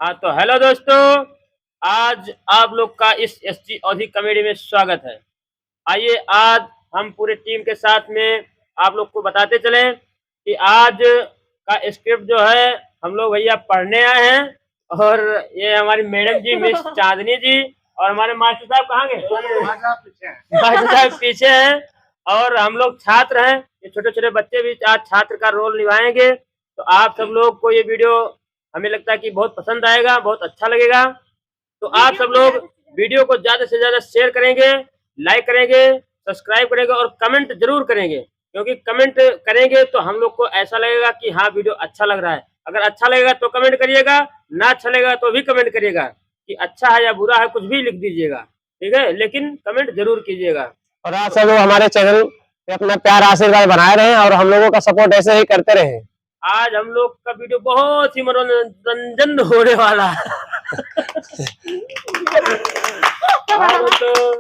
हाँ तो हेलो दोस्तों, आज आप लोग का इस एसटी ऑधी कॉमेडी में स्वागत है। आइए आज हम पूरे टीम के साथ में आप लोग को बताते चलें कि आज का स्क्रिप्ट जो है हम लोग भैया पढ़ने आए हैं और ये हमारी मैडम जी मिस चांदनी जी और हमारे मास्टर साहब कहाँ गए? मास्टर साहब पीछे हैं और हम लोग छात्र हैं। ये छोटे-छोटे बच्चे भी आज छात्र का रोल निभाएंगे। तो आप सब लोग को ये वीडियो हमें लगता है कि बहुत पसंद आएगा, बहुत अच्छा लगेगा। तो आप सब लोग वीडियो को ज़्यादा से ज़्यादा शेयर करेंगे, लाइक करेंगे, सब्सक्राइब करेंगे और कमेंट ज़रूर करेंगे, क्योंकि कमेंट करेंगे तो हम लोग को ऐसा लगेगा कि हाँ, वीडियो अच्छा लग रहा है। अगर अच्छा लगेगा तो कमेंट करिएगा, ना अच्छा लगेगा तो भी कमेंट करिएगा कि अच्छा है या बुरा है, कुछ भी लिख दीजिएगा, ठीक है? लेकिन कमेंट ज़रूर कीजिएगा। और आप सब लोग हमारे चैनल पे अपना प्यार आशीर्वाद बनाए रहें और हम लोगों का सपोर्ट ऐसे ही करते रहें। आज हम लोग का वीडियो बहुत ही मनोरंजन होने वाला है। हाँ, तो